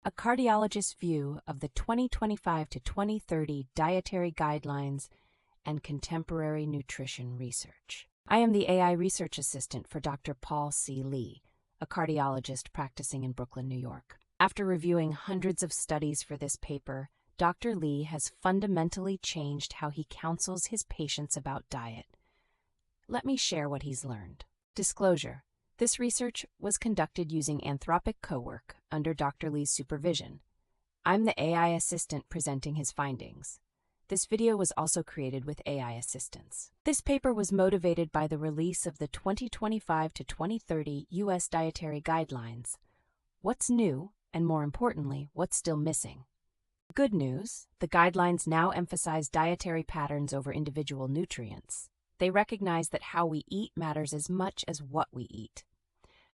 a cardiologist's view of the 2025 to 2030 Dietary Guidelines and contemporary nutrition research. I am the AI research assistant for Dr. Paul C. Lee, a cardiologist practicing in Brooklyn, New York. After reviewing hundreds of studies for this paper, Dr. Lee has fundamentally changed how he counsels his patients about diet. Let me share what he's learned. Disclosure: this research was conducted using Anthropic CoWork under Dr. Lee's supervision. I'm the AI assistant presenting his findings. This video was also created with AI assistance. This paper was motivated by the release of the 2025 to 2030 US Dietary Guidelines. What's new, and more importantly, what's still missing? Good news: the guidelines now emphasize dietary patterns over individual nutrients. They recognize that how we eat matters as much as what we eat.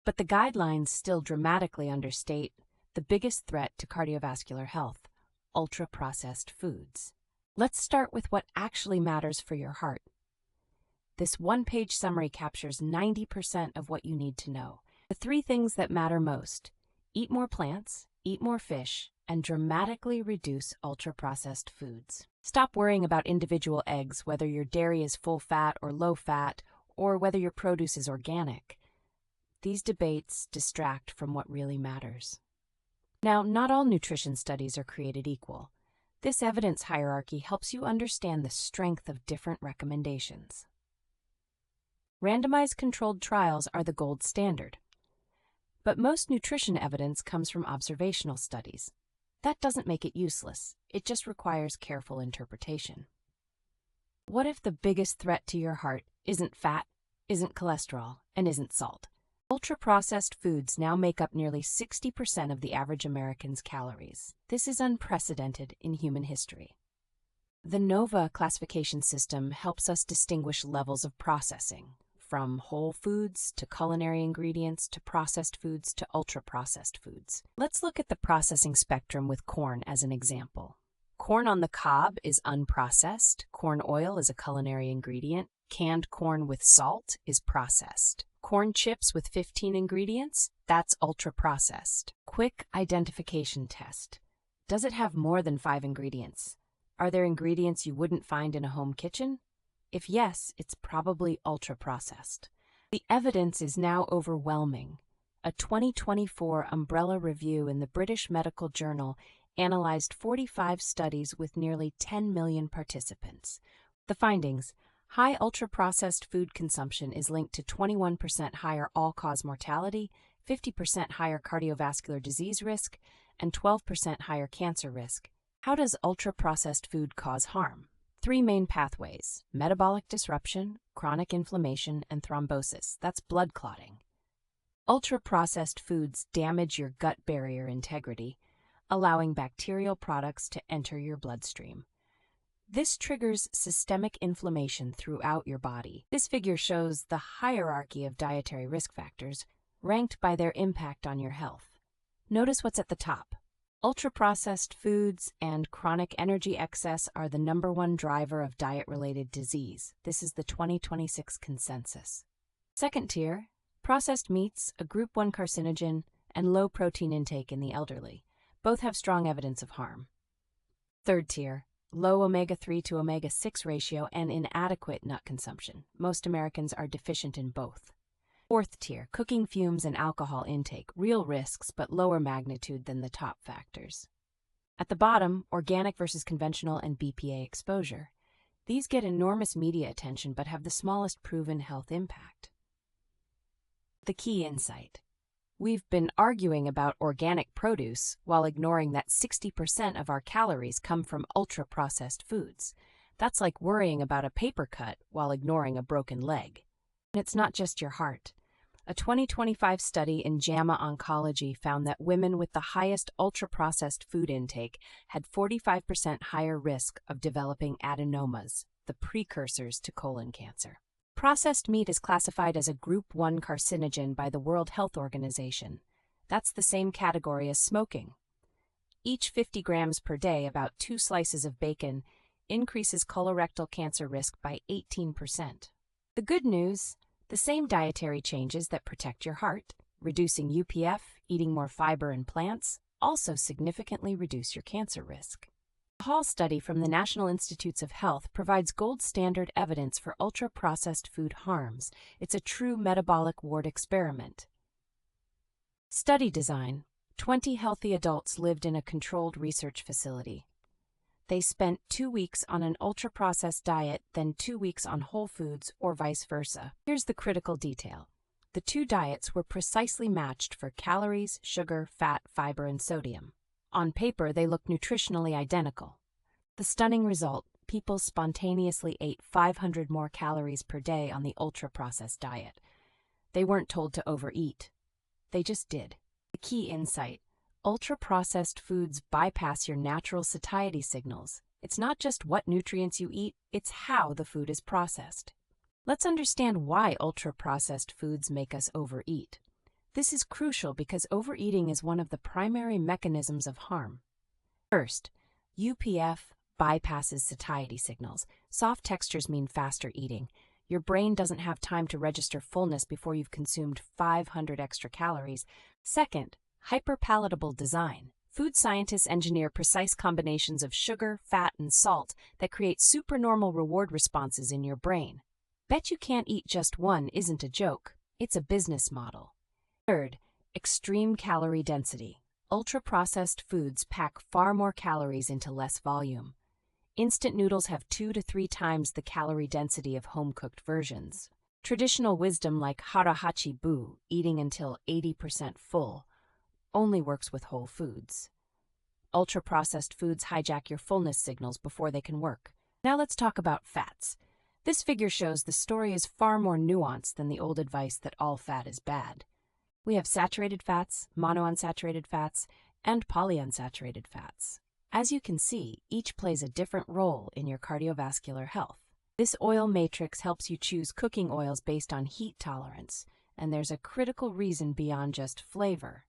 But the guidelines still dramatically understate the biggest threat to cardiovascular health: ultra-processed foods. Let's start with what actually matters for your heart. This one-page summary captures 90% of what you need to know. The 3 things that matter most: eat more plants, eat more fish, and dramatically reduce ultra-processed foods. Stop worrying about individual eggs, whether your dairy is full-fat or low-fat, or whether your produce is organic. These debates distract from what really matters. Now, not all nutrition studies are created equal. This evidence hierarchy helps you understand the strength of different recommendations. Randomized controlled trials are the gold standard. But most nutrition evidence comes from observational studies. That doesn't make it useless. It just requires careful interpretation. What if the biggest threat to your heart isn't fat, isn't cholesterol, and isn't salt? Ultra-processed foods now make up nearly 60% of the average American's calories. This is unprecedented in human history. The NOVA classification system helps us distinguish levels of processing, from whole foods to culinary ingredients to processed foods to ultra-processed foods. Let's look at the processing spectrum with corn as an example. Corn on the cob is unprocessed. Corn oil is a culinary ingredient. Canned corn with salt is processed. Corn chips with 15 ingredients, that's ultra-processed. Quick identification test. Does it have more than 5 ingredients? Are there ingredients you wouldn't find in a home kitchen? If yes, it's probably ultra-processed. The evidence is now overwhelming. A 2024 umbrella review in the British Medical Journal analyzed 45 studies with nearly 10 million participants. The findings: high ultra-processed food consumption is linked to 21% higher all-cause mortality, 50% higher cardiovascular disease risk, and 12% higher cancer risk. How does ultra-processed food cause harm? 3 main pathways: metabolic disruption, chronic inflammation, and thrombosis. That's blood clotting. Ultra-processed foods damage your gut barrier integrity, allowing bacterial products to enter your bloodstream. This triggers systemic inflammation throughout your body. This figure shows the hierarchy of dietary risk factors, ranked by their impact on your health. Notice what's at the top. Ultra-processed foods and chronic energy excess are the #1 driver of diet-related disease. This is the 2026 consensus. Second tier: processed meats, a group 1 carcinogen, and low protein intake in the elderly. Both have strong evidence of harm. Third tier: low omega-3 to omega-6 ratio and inadequate nut consumption. Most Americans are deficient in both. Fourth tier: cooking fumes and alcohol intake. Real risks, but lower magnitude than the top factors. At the bottom, organic versus conventional and BPA exposure. These get enormous media attention but have the smallest proven health impact. The key insight: we've been arguing about organic produce while ignoring that 60% of our calories come from ultra-processed foods. That's like worrying about a paper cut while ignoring a broken leg. And it's not just your heart. A 2025 study in JAMA Oncology found that women with the highest ultra-processed food intake had 45% higher risk of developing adenomas, the precursors to colon cancer. Processed meat is classified as a Group 1 carcinogen by the World Health Organization. That's the same category as smoking. Each 50 grams per day, about 2 slices of bacon, increases colorectal cancer risk by 18%. The good news: the same dietary changes that protect your heart, reducing UPF, eating more fiber and plants, also significantly reduce your cancer risk. The Hall study from the National Institutes of Health provides gold standard evidence for ultra-processed food harms. It's a true metabolic ward experiment. Study design: 20 healthy adults lived in a controlled research facility. They spent 2 weeks on an ultra-processed diet, then 2 weeks on whole foods, or vice versa. Here's the critical detail. The two diets were precisely matched for calories, sugar, fat, fiber, and sodium. On paper, they look nutritionally identical. The stunning result: people spontaneously ate 500 more calories per day on the ultra-processed diet. They weren't told to overeat. They just did. The key insight: ultra-processed foods bypass your natural satiety signals. It's not just what nutrients you eat, it's how the food is processed. Let's understand why ultra-processed foods make us overeat. This is crucial because overeating is one of the primary mechanisms of harm. First, UPF bypasses satiety signals. Soft textures mean faster eating. Your brain doesn't have time to register fullness before you've consumed 500 extra calories. Second, hyperpalatable design. Food scientists engineer precise combinations of sugar, fat, and salt that create supernormal reward responses in your brain. Bet you can't eat just one isn't a joke. It's a business model. Third, extreme calorie density. Ultra-processed foods pack far more calories into less volume. Instant noodles have 2 to 3 times the calorie density of home-cooked versions. Traditional wisdom like harahachi bu, eating until 80% full, only works with whole foods. Ultra-processed foods hijack your fullness signals before they can work. Now let's talk about fats. This figure shows the story is far more nuanced than the old advice that all fat is bad. We have saturated fats, monounsaturated fats, and polyunsaturated fats. As you can see, each plays a different role in your cardiovascular health. This oil matrix helps you choose cooking oils based on heat tolerance, and there's a critical reason beyond just flavor.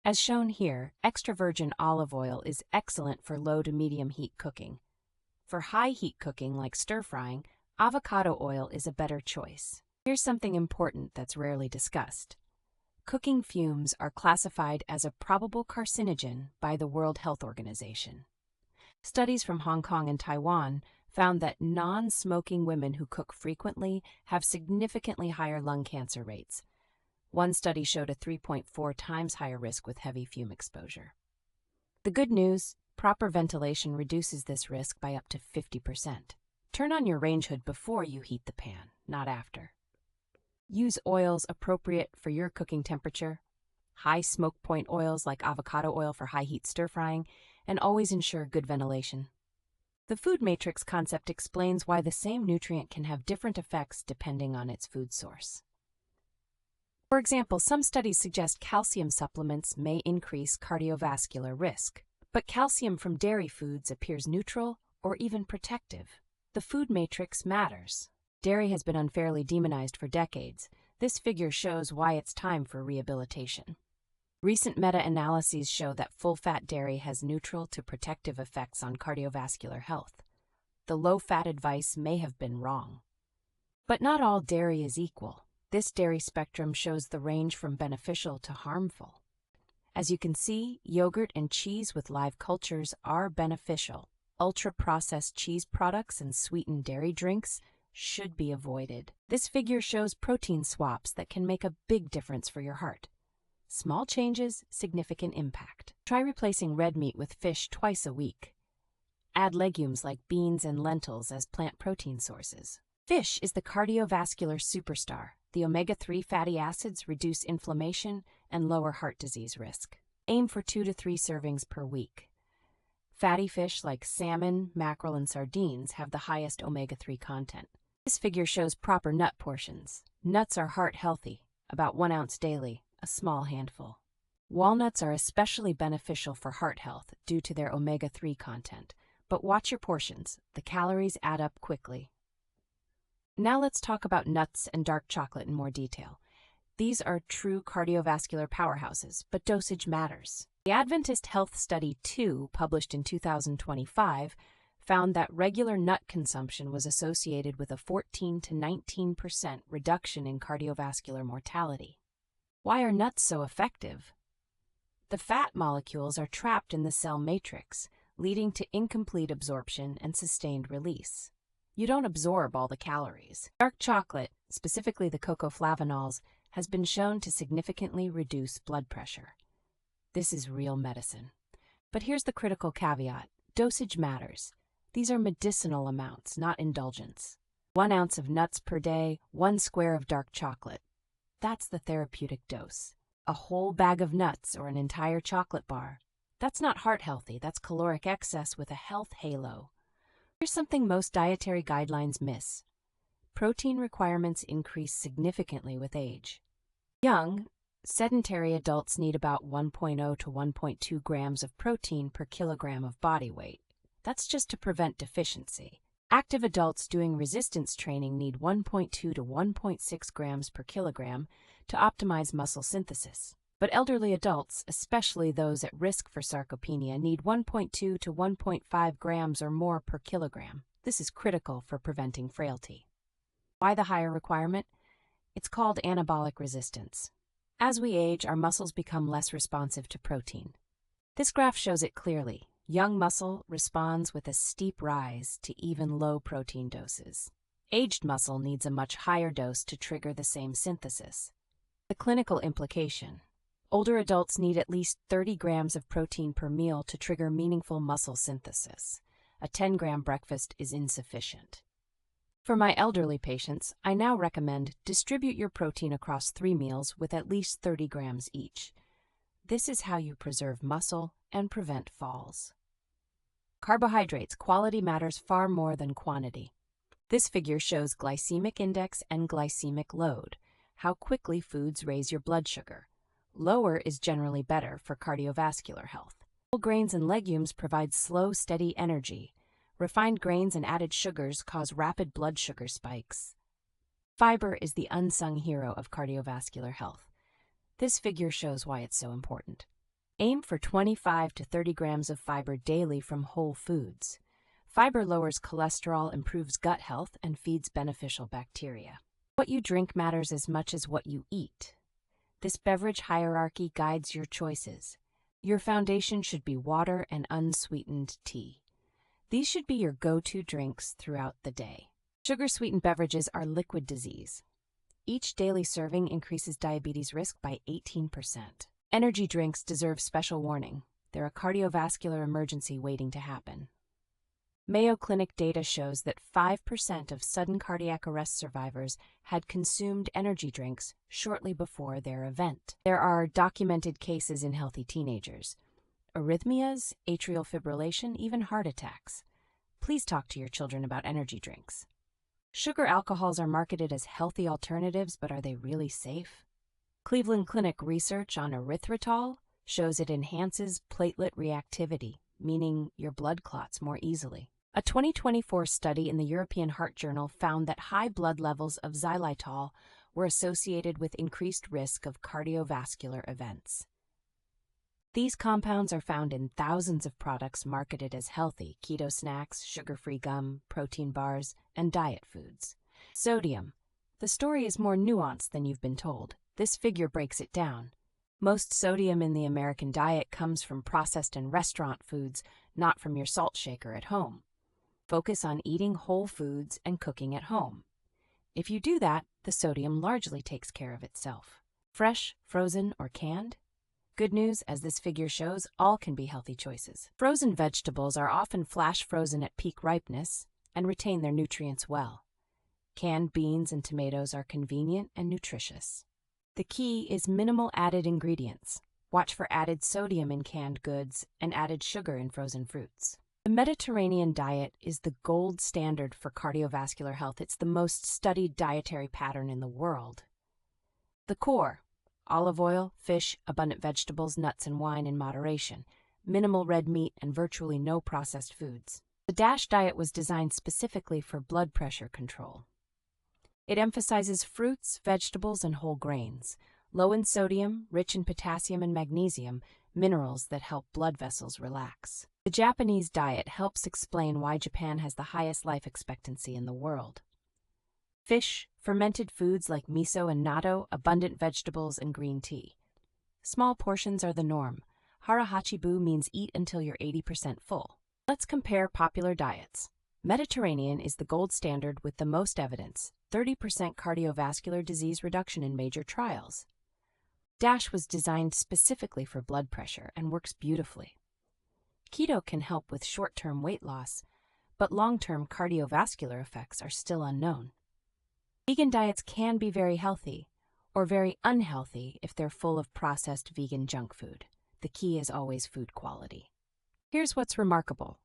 As shown here, extra virgin olive oil is excellent for low to medium heat cooking. For high heat cooking like stir-frying, avocado oil is a better choice. Here's something important that's rarely discussed. Cooking fumes are classified as a probable carcinogen by the World Health Organization. Studies from Hong Kong and Taiwan found that non-smoking women who cook frequently have significantly higher lung cancer rates. One study showed a 3.4 times higher risk with heavy fume exposure. The good news: proper ventilation reduces this risk by up to 50%. Turn on your range hood before you heat the pan, not after. Use oils appropriate for your cooking temperature, high smoke point oils like avocado oil for high heat stir frying, and always ensure good ventilation. The food matrix concept explains why the same nutrient can have different effects depending on its food source. For example, some studies suggest calcium supplements may increase cardiovascular risk, but calcium from dairy foods appears neutral or even protective. The food matrix matters. Dairy has been unfairly demonized for decades. This figure shows why it's time for rehabilitation. Recent meta-analyses show that full-fat dairy has neutral to protective effects on cardiovascular health. The low-fat advice may have been wrong. But not all dairy is equal. This dairy spectrum shows the range from beneficial to harmful. As you can see, yogurt and cheese with live cultures are beneficial. Ultra-processed cheese products and sweetened dairy drinks should be avoided. This figure shows protein swaps that can make a big difference for your heart. Small changes, significant impact. Try replacing red meat with fish twice a week. Add legumes like beans and lentils as plant protein sources. Fish is the cardiovascular superstar. The omega-3 fatty acids reduce inflammation and lower heart disease risk. Aim for 2 to 3 servings per week. Fatty fish like salmon, mackerel, and sardines have the highest omega-3 content. This figure shows proper nut portions. Nuts are heart healthy, about 1 ounce daily, a small handful. Walnuts are especially beneficial for heart health due to their omega-3 content, but watch your portions. The calories add up quickly. Now let's talk about nuts and dark chocolate in more detail. These are true cardiovascular powerhouses, but dosage matters. The Adventist Health Study 2, published in 2025, found that regular nut consumption was associated with a 14 to 19% reduction in cardiovascular mortality. Why are nuts so effective? The fat molecules are trapped in the cell matrix, leading to incomplete absorption and sustained release. You don't absorb all the calories. Dark chocolate, specifically the cocoa flavanols, has been shown to significantly reduce blood pressure. This is real medicine. But here's the critical caveat: dosage matters. These are medicinal amounts, not indulgence. 1 ounce of nuts per day, 1 square of dark chocolate. That's the therapeutic dose. A whole bag of nuts or an entire chocolate bar. That's not heart healthy, that's caloric excess with a health halo. Here's something most dietary guidelines miss. Protein requirements increase significantly with age. Young, sedentary adults need about 1.0 to 1.2 grams of protein per kilogram of body weight. That's just to prevent deficiency. Active adults doing resistance training need 1.2 to 1.6 grams per kilogram to optimize muscle synthesis. But elderly adults, especially those at risk for sarcopenia, need 1.2 to 1.5 grams or more per kilogram. This is critical for preventing frailty. Why the higher requirement? It's called anabolic resistance. As we age, our muscles become less responsive to protein. This graph shows it clearly. Young muscle responds with a steep rise to even low protein doses. Aged muscle needs a much higher dose to trigger the same synthesis. The clinical implication: older adults need at least 30 grams of protein per meal to trigger meaningful muscle synthesis. A 10-gram breakfast is insufficient. For my elderly patients, I now recommend distribute your protein across 3 meals with at least 30 grams each. This is how you preserve muscle and prevent falls. Carbohydrates: quality matters far more than quantity. This figure shows glycemic index and glycemic load, how quickly foods raise your blood sugar. Lower is generally better for cardiovascular health. Whole grains and legumes provide slow, steady energy. Refined grains and added sugars cause rapid blood sugar spikes. Fiber is the unsung hero of cardiovascular health. This figure shows why it's so important. Aim for 25 to 30 grams of fiber daily from whole foods. Fiber lowers cholesterol, improves gut health, and feeds beneficial bacteria. What you drink matters as much as what you eat. This beverage hierarchy guides your choices. Your foundation should be water and unsweetened tea. These should be your go-to drinks throughout the day. Sugar-sweetened beverages are liquid disease. Each daily serving increases diabetes risk by 18%. Energy drinks deserve special warning. They're a cardiovascular emergency waiting to happen. Mayo Clinic data shows that 5% of sudden cardiac arrest survivors had consumed energy drinks shortly before their event. There are documented cases in healthy teenagers: arrhythmias, atrial fibrillation, even heart attacks. Please talk to your children about energy drinks. Sugar alcohols are marketed as healthy alternatives, but are they really safe? Cleveland Clinic research on erythritol shows it enhances platelet reactivity, meaning your blood clots more easily. A 2024 study in the European Heart Journal found that high blood levels of xylitol were associated with increased risk of cardiovascular events. These compounds are found in thousands of products marketed as healthy: keto snacks, sugar-free gum, protein bars, and diet foods. Sodium. The story is more nuanced than you've been told. This figure breaks it down. Most sodium in the American diet comes from processed and restaurant foods, not from your salt shaker at home. Focus on eating whole foods and cooking at home. If you do that, the sodium largely takes care of itself. Fresh, frozen, or canned? Good news, as this figure shows, all can be healthy choices. Frozen vegetables are often flash frozen at peak ripeness and retain their nutrients well. Canned beans and tomatoes are convenient and nutritious. The key is minimal added ingredients. Watch for added sodium in canned goods and added sugar in frozen fruits. The Mediterranean diet is the gold standard for cardiovascular health. It's the most studied dietary pattern in the world. The core: olive oil, fish, abundant vegetables, nuts, and wine in moderation, minimal red meat, and virtually no processed foods. The DASH diet was designed specifically for blood pressure control. It emphasizes fruits, vegetables, and whole grains, low in sodium, rich in potassium and magnesium, minerals that help blood vessels relax. The Japanese diet helps explain why Japan has the highest life expectancy in the world. Fish, fermented foods like miso and natto, abundant vegetables, and green tea. Small portions are the norm. Harahachibu means eat until you're 80% full. Let's compare popular diets. Mediterranean is the gold standard with the most evidence, 30% cardiovascular disease reduction in major trials. DASH was designed specifically for blood pressure and works beautifully. Keto can help with short-term weight loss, but long-term cardiovascular effects are still unknown. Vegan diets can be very healthy, or very unhealthy if they're full of processed vegan junk food. The key is always food quality. Here's what's remarkable.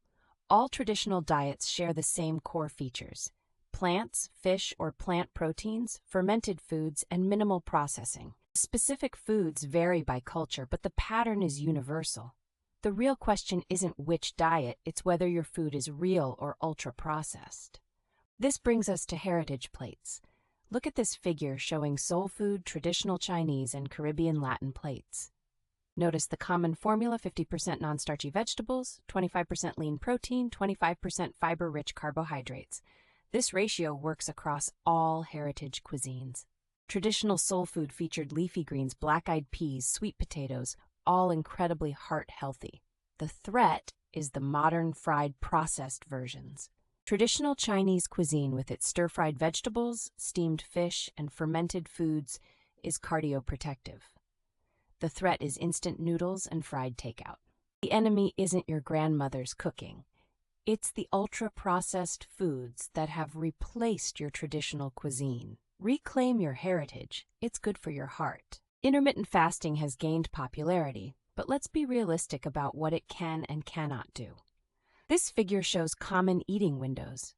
All traditional diets share the same core features: plants, fish or plant proteins, fermented foods, and minimal processing. Specific foods vary by culture, but the pattern is universal. The real question isn't which diet, it's whether your food is real or ultra-processed. This brings us to heritage plates. Look at this figure showing soul food, traditional Chinese, and Caribbean Latin plates. Notice the common formula: 50% non-starchy vegetables, 25% lean protein, 25% fiber-rich carbohydrates. This ratio works across all heritage cuisines. Traditional soul food featured leafy greens, black-eyed peas, sweet potatoes, all incredibly heart-healthy. The threat is the modern fried processed versions. Traditional Chinese cuisine with its stir-fried vegetables, steamed fish, and fermented foods is cardioprotective. The threat is instant noodles and fried takeout. The enemy isn't your grandmother's cooking. It's the ultra-processed foods that have replaced your traditional cuisine. Reclaim your heritage. It's good for your heart. Intermittent fasting has gained popularity, but let's be realistic about what it can and cannot do. This figure shows common eating windows.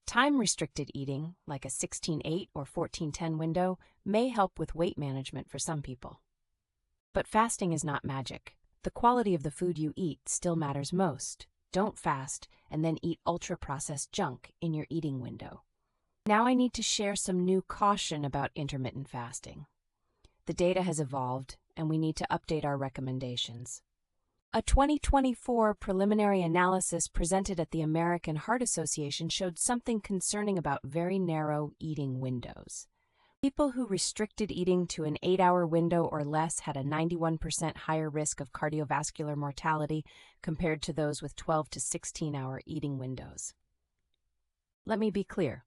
Time-restricted eating, like a 16-8 or 14-10 window, may help with weight management for some people. But fasting is not magic. The quality of the food you eat still matters most. Don't fast and then eat ultra-processed junk in your eating window. Now I need to share some new caution about intermittent fasting. The data has evolved, and we need to update our recommendations. A 2024 preliminary analysis presented at the American Heart Association showed something concerning about very narrow eating windows. People who restricted eating to an 8-hour window or less had a 91% higher risk of cardiovascular mortality compared to those with 12 to 16-hour eating windows. Let me be clear.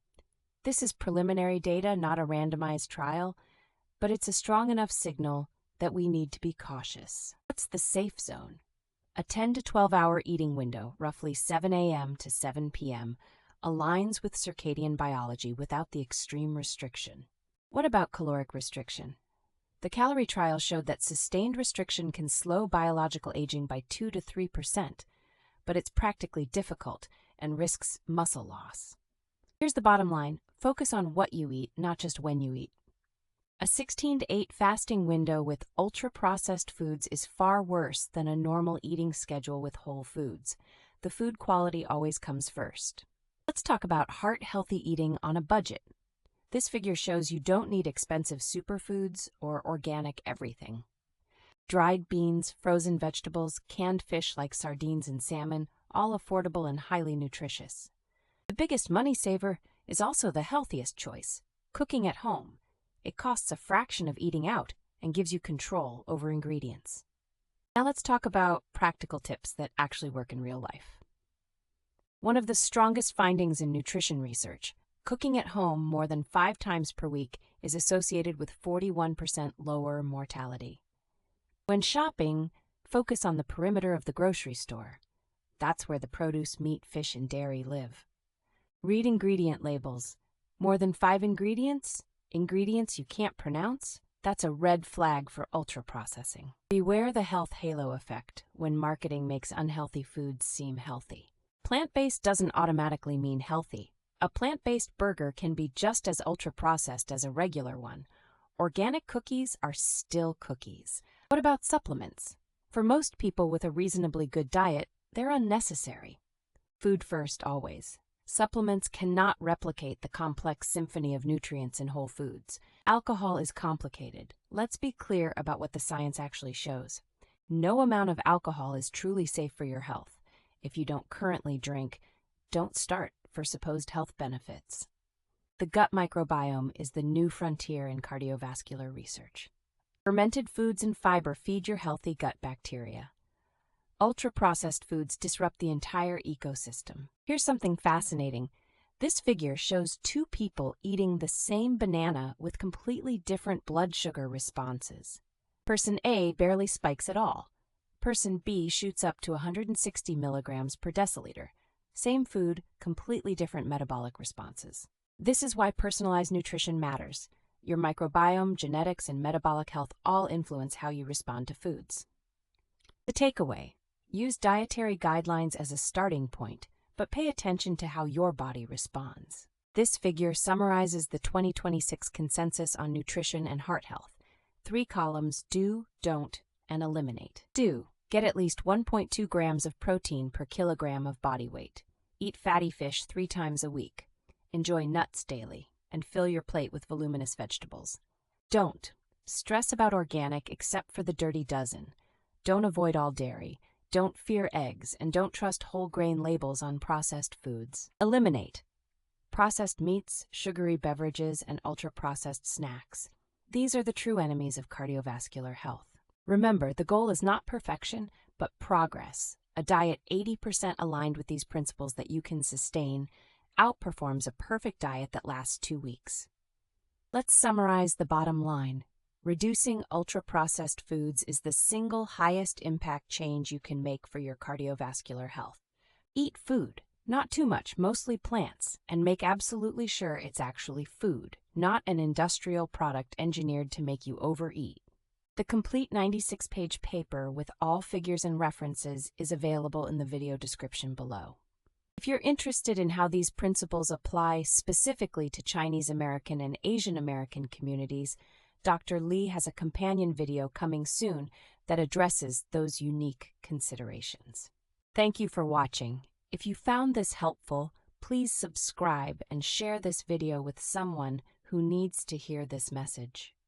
This is preliminary data, not a randomized trial, but it's a strong enough signal that we need to be cautious. What's the safe zone? A 10 to 12-hour eating window, roughly 7 a.m. to 7 p.m., aligns with circadian biology without the extreme restriction. What about caloric restriction? The calorie trial showed that sustained restriction can slow biological aging by 2 to 3%, but it's practically difficult and risks muscle loss. Here's the bottom line. Focus on what you eat, not just when you eat. A 16 to 8 fasting window with ultra-processed foods is far worse than a normal eating schedule with whole foods. The food quality always comes first. Let's talk about heart-healthy eating on a budget. This figure shows you don't need expensive superfoods or organic everything. Dried beans, frozen vegetables, canned fish like sardines and salmon, all affordable and highly nutritious. The biggest money saver is also the healthiest choice: cooking at home. It costs a fraction of eating out and gives you control over ingredients. Now let's talk about practical tips that actually work in real life. One of the strongest findings in nutrition research: cooking at home more than 5 times per week is associated with 41% lower mortality. When shopping, focus on the perimeter of the grocery store. That's where the produce, meat, fish, and dairy live. Read ingredient labels. More than 5 ingredients? Ingredients you can't pronounce? That's a red flag for ultra-processing. Beware the health halo effect when marketing makes unhealthy foods seem healthy. Plant-based doesn't automatically mean healthy. A plant-based burger can be just as ultra-processed as a regular one. Organic cookies are still cookies. What about supplements? For most people with a reasonably good diet, they're unnecessary. Food first always. Supplements cannot replicate the complex symphony of nutrients in whole foods. Alcohol is complicated. Let's be clear about what the science actually shows. No amount of alcohol is truly safe for your health. If you don't currently drink, don't start for supposed health benefits. The gut microbiome is the new frontier in cardiovascular research. Fermented foods and fiber feed your healthy gut bacteria. Ultra-processed foods disrupt the entire ecosystem. Here's something fascinating. This figure shows two people eating the same banana with completely different blood sugar responses. Person A barely spikes at all. Person B shoots up to 160 milligrams per deciliter. Same food, completely different metabolic responses. This is why personalized nutrition matters. Your microbiome, genetics, and metabolic health all influence how you respond to foods. The takeaway: use dietary guidelines as a starting point, but pay attention to how your body responds. This figure summarizes the 2026 consensus on nutrition and heart health. 3 columns: do, don't, and eliminate. Do: get at least 1.2 grams of protein per kilogram of body weight. Eat fatty fish 3 times a week. Enjoy nuts daily, and fill your plate with voluminous vegetables. Don't: stress about organic except for the dirty dozen. Don't avoid all dairy. Don't fear eggs, and don't trust whole grain labels on processed foods. Eliminate: processed meats, sugary beverages, and ultra-processed snacks. These are the true enemies of cardiovascular health. Remember, the goal is not perfection, but progress. A diet 80% aligned with these principles that you can sustain outperforms a perfect diet that lasts 2 weeks. Let's summarize the bottom line. Reducing ultra-processed foods is the single highest impact change you can make for your cardiovascular health. Eat food, not too much, mostly plants, and make absolutely sure it's actually food, not an industrial product engineered to make you overeat. The complete 96-page paper with all figures and references is available in the video description below. If you're interested in how these principles apply specifically to Chinese American and Asian American communities, Dr. Lee has a companion video coming soon that addresses those unique considerations. Thank you for watching. If you found this helpful, please subscribe and share this video with someone who needs to hear this message.